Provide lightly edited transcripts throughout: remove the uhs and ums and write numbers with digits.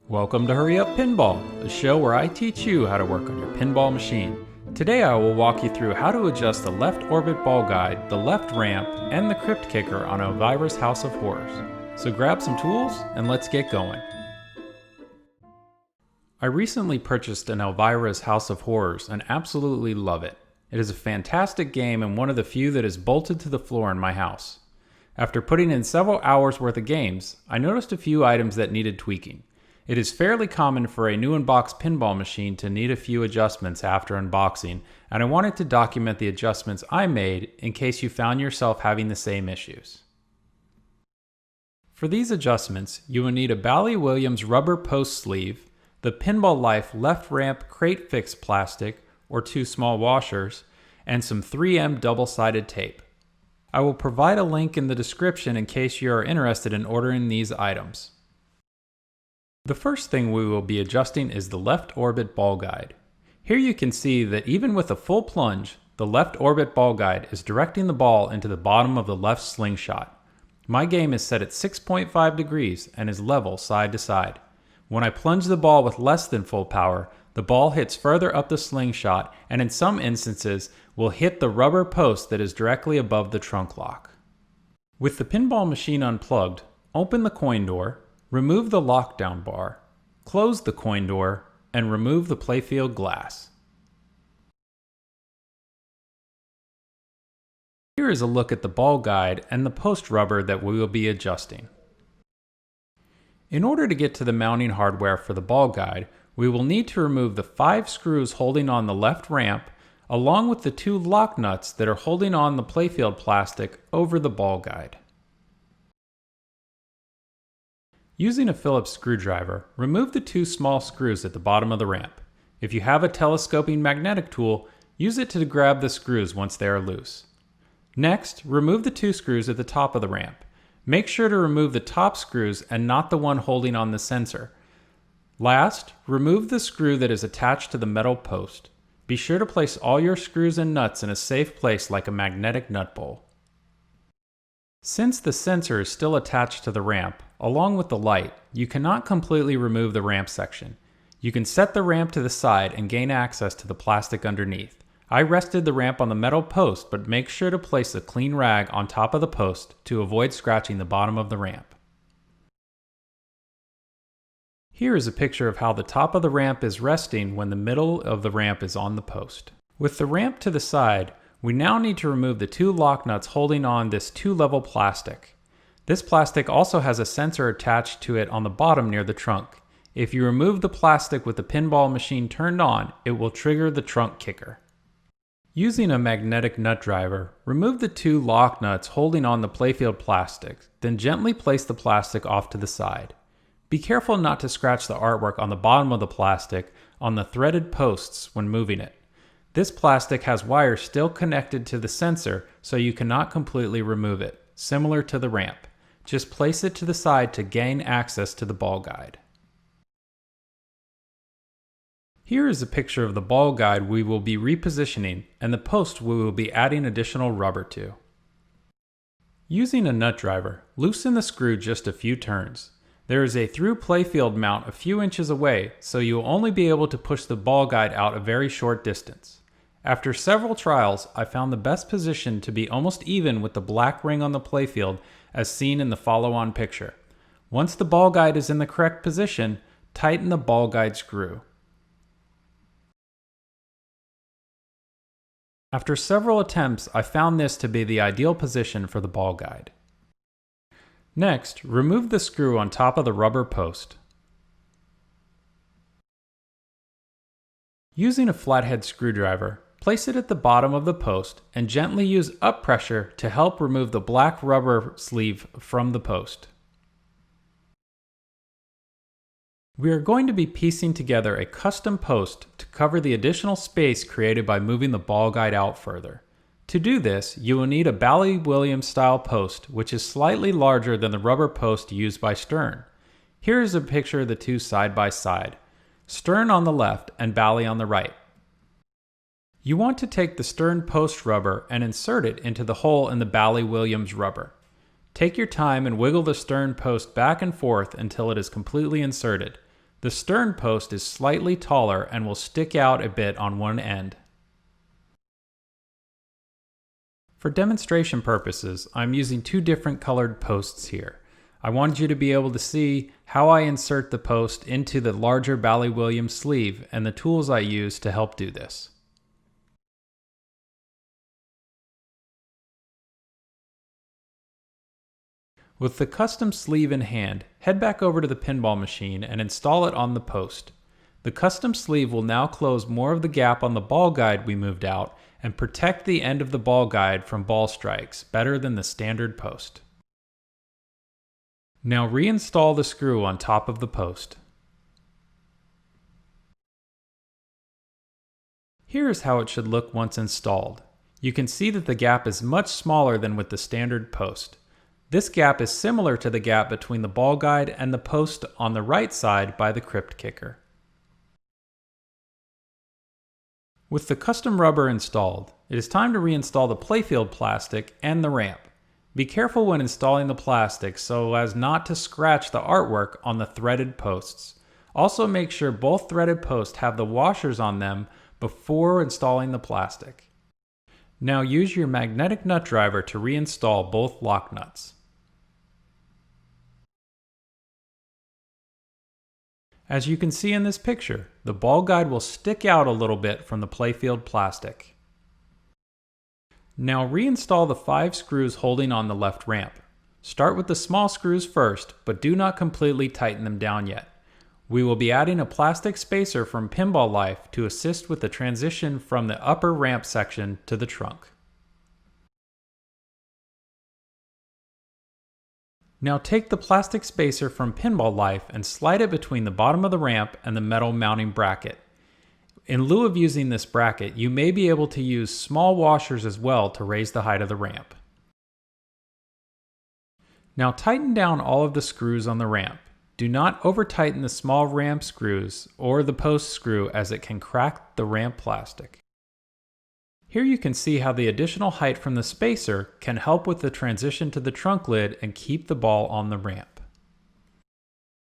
Welcome to Hurry Up Pinball, the show where I teach you how to work on your pinball machine. Today I will walk you through how to adjust the left orbit ball guide, the left ramp, and the crypt kicker on Elvira's House of Horrors. So grab some tools and let's get going. I recently purchased an Elvira's House of Horrors and absolutely love it. It is a fantastic game and one of the few that is bolted to the floor in my house. After putting in several hours worth of games, I noticed a few items that needed tweaking. It is fairly common for a new unboxed pinball machine to need a few adjustments after unboxing, and I wanted to document the adjustments I made in case you found yourself having the same issues. For these adjustments, you will need a Bally rubber post sleeve, the Pinball Life left ramp crate fix plastic or 2 small washers, and some 3M double-sided tape. I will provide a link in the description in case you are interested in ordering these items. The first thing we will be adjusting is the left orbit ball guide. Here you can see that even with a full plunge, the left orbit ball guide is directing the ball into the bottom of the left slingshot. My game is set at 6.5 degrees and is level side to side. When I plunge the ball with less than full power, the ball hits further up the slingshot and in some instances will hit the rubber post that is directly above the trunk lock. With the pinball machine unplugged, open the coin door, remove the lockdown bar, close the coin door, and remove the playfield glass. Here is a look at the ball guide and the post rubber that we will be adjusting. In order to get to the mounting hardware for the ball guide, we will need to remove the 5 screws holding on the left ramp, along with the 2 lock nuts that are holding on the playfield plastic over the ball guide. Using a Phillips screwdriver, remove the 2 small screws at the bottom of the ramp. If you have a telescoping magnetic tool, use it to grab the screws once they are loose. Next, remove the 2 screws at the top of the ramp. Make sure to remove the top screws and not the one holding on the sensor. Last, remove the screw that is attached to the metal post. Be sure to place all your screws and nuts in a safe place like a magnetic nut bowl. Since the sensor is still attached to the ramp, along with the light, you cannot completely remove the ramp section. You can set the ramp to the side and gain access to the plastic underneath. I rested the ramp on the metal post, but make sure to place a clean rag on top of the post to avoid scratching the bottom of the ramp. Here is a picture of how the top of the ramp is resting when the middle of the ramp is on the post. With the ramp to the side, we now need to remove the 2 lock nuts holding on this 2-level plastic. This plastic also has a sensor attached to it on the bottom near the trunk. If you remove the plastic with the pinball machine turned on, it will trigger the trunk kicker. Using a magnetic nut driver, remove the 2 lock nuts holding on the playfield plastic, then gently place the plastic off to the side. Be careful not to scratch the artwork on the bottom of the plastic on the threaded posts when moving it. This plastic has wires still connected to the sensor, so you cannot completely remove it, similar to the ramp. Just place it to the side to gain access to the ball guide. Here is a picture of the ball guide we will be repositioning and the post we will be adding additional rubber to. Using a nut driver, loosen the screw just a few turns. There is a through playfield mount a few inches away, so you will only be able to push the ball guide out a very short distance. After several trials, I found the best position to be almost even with the black ring on the playfield as seen in the follow-on picture. Once the ball guide is in the correct position, tighten the ball guide screw. After several attempts, I found this to be the ideal position for the ball guide. Next, remove the screw on top of the rubber post. Using a flathead screwdriver, place it at the bottom of the post and gently use up pressure to help remove the black rubber sleeve from the post. We are going to be piecing together a custom post to cover the additional space created by moving the ball guide out further. To do this, you will need a Bally style post, which is slightly larger than the rubber post used by Stern. Here is a picture of the 2 side by side, Stern on the left and Bally on the right. You want to take the Stern post rubber and insert it into the hole in the Bally rubber. Take your time and wiggle the Stern post back and forth until it is completely inserted. The stern post is slightly taller and will stick out a bit on one end. For demonstration purposes, I'm using two different colored posts here. I wanted you to be able to see how I insert the post into the larger Bally Williams sleeve and the tools I use to help do this. With the custom sleeve in hand, head back over to the pinball machine and install it on the post. The custom sleeve will now close more of the gap on the ball guide we moved out and protect the end of the ball guide from ball strikes better than the standard post. Now reinstall the screw on top of the post. Here is how it should look once installed. You can see that the gap is much smaller than with the standard post. This gap is similar to the gap between the ball guide and the post on the right side by the Crypt kicker. With the custom rubber installed, it is time to reinstall the playfield plastic and the ramp. Be careful when installing the plastic so as not to scratch the artwork on the threaded posts. Also make sure both threaded posts have the washers on them before installing the plastic. Now use your magnetic nut driver to reinstall both lock nuts. As you can see in this picture, the ball guide will stick out a little bit from the playfield plastic. Now reinstall the 5 screws holding on the left ramp. Start with the small screws first, but do not completely tighten them down yet. We will be adding a plastic spacer from Pinball Life to assist with the transition from the upper ramp section to the trunk. Now take the plastic spacer from Pinball Life and slide it between the bottom of the ramp and the metal mounting bracket. In lieu of using this bracket, you may be able to use small washers as well to raise the height of the ramp. Now tighten down all of the screws on the ramp. Do not over-tighten the small ramp screws or the post screw as it can crack the ramp plastic. Here you can see how the additional height from the spacer can help with the transition to the trunk lid and keep the ball on the ramp.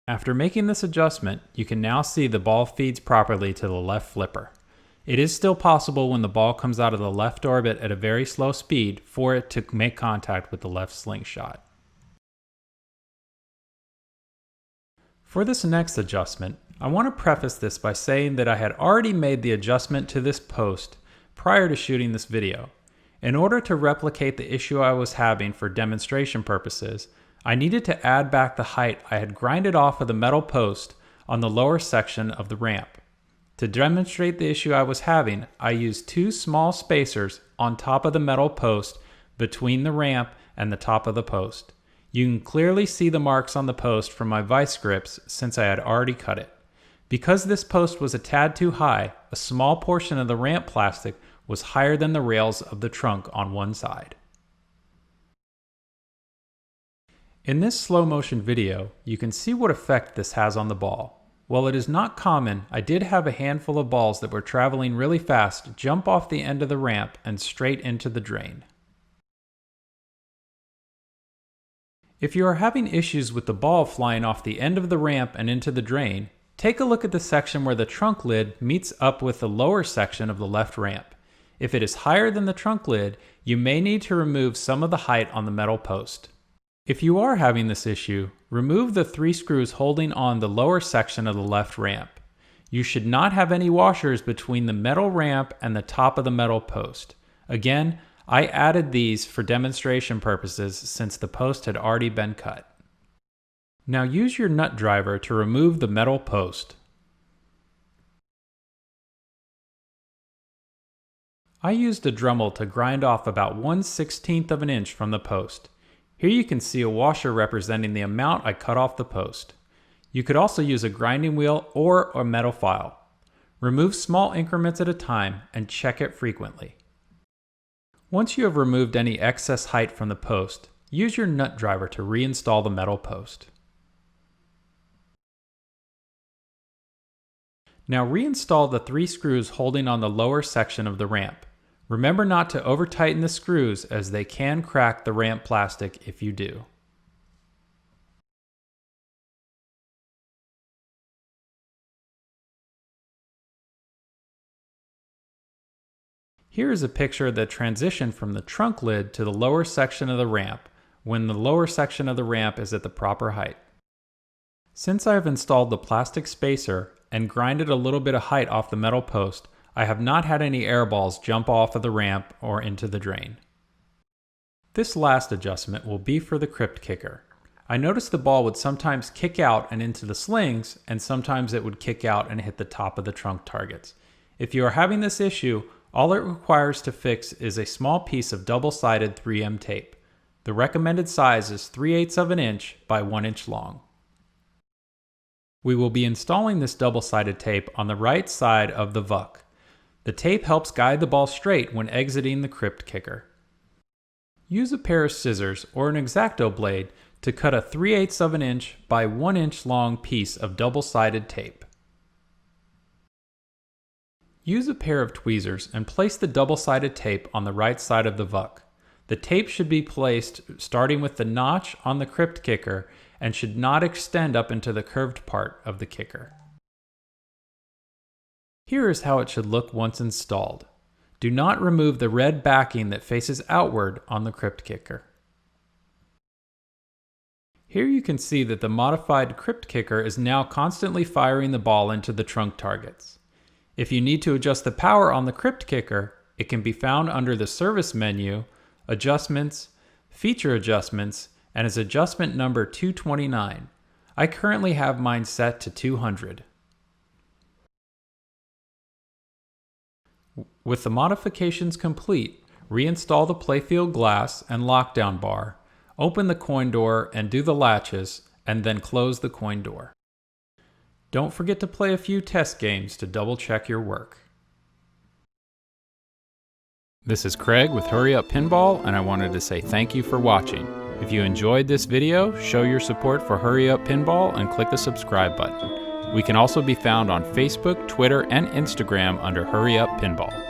After making this adjustment, you can now see the ball feeds properly to the left flipper. It is still possible when the ball comes out of the left orbit at a very slow speed for it to make contact with the left slingshot. For this next adjustment, I want to preface this by saying that I had already made the adjustment to this post prior to shooting this video. In order to replicate the issue I was having for demonstration purposes, I needed to add back the height I had grinded off of the metal post on the lower section of the ramp. To demonstrate the issue I was having, I used 2 small spacers on top of the metal post between the ramp and the top of the post. You can clearly see the marks on the post from my vice grips since I had already cut it. Because this post was a tad too high, a small portion of the ramp plastic was higher than the rails of the trunk on one side. In this slow motion video, you can see what effect this has on the ball. While it is not common, I did have a handful of balls that were traveling really fast jump off the end of the ramp and straight into the drain. If you are having issues with the ball flying off the end of the ramp and into the drain, take a look at the section where the trunk lid meets up with the lower section of the left ramp. If it is higher than the trunk lid, you may need to remove some of the height on the metal post. If you are having this issue, remove the 3 screws holding on the lower section of the left ramp. You should not have any washers between the metal ramp and the top of the metal post. Again, I added these for demonstration purposes since the post had already been cut. Now use your nut driver to remove the metal post. I used a Dremel to grind off about 1/16 of an inch from the post. Here you can see a washer representing the amount I cut off the post. You could also use a grinding wheel or a metal file. Remove small increments at a time and check it frequently. Once you have removed any excess height from the post, use your nut driver to reinstall the metal post. Now reinstall the 3 screws holding on the lower section of the ramp. Remember not to over-tighten the screws as they can crack the ramp plastic if you do. Here is a picture of the transition from the trunk lid to the lower section of the ramp, when the lower section of the ramp is at the proper height. Since I have installed the plastic spacer and grinded a little bit of height off the metal post, I have not had any air balls jump off of the ramp or into the drain. This last adjustment will be for the Crypt kicker. I noticed the ball would sometimes kick out and into the slings, and sometimes it would kick out and hit the top of the trunk targets. If you are having this issue, all it requires to fix is a small piece of double-sided 3M tape. The recommended size is 3/8 of an inch by 1 inch long. We will be installing this double-sided tape on the right side of the VUC. The tape helps guide the ball straight when exiting the Crypt kicker. Use a pair of scissors or an X-Acto blade to cut a 3/8 of an inch by 1 inch long piece of double-sided tape. Use a pair of tweezers and place the double-sided tape on the right side of the VUC. The tape should be placed starting with the notch on the Crypt kicker and should not extend up into the curved part of the kicker. Here is how it should look once installed. Do not remove the red backing that faces outward on the Crypt kicker. Here you can see that the modified Crypt kicker is now constantly firing the ball into the trunk targets. If you need to adjust the power on the Crypt kicker, it can be found under the Service menu, Adjustments, Feature Adjustments, and is adjustment number 229. I currently have mine set to 200. With the modifications complete, reinstall the playfield glass and lockdown bar, open the coin door and do the latches, and then close the coin door. Don't forget to play a few test games to double check your work. This is Craig with Hurry Up Pinball, and I wanted to say thank you for watching. If you enjoyed this video, show your support for Hurry Up Pinball and click the subscribe button. We can also be found on Facebook, Twitter, and Instagram under Hurry Up Pinball.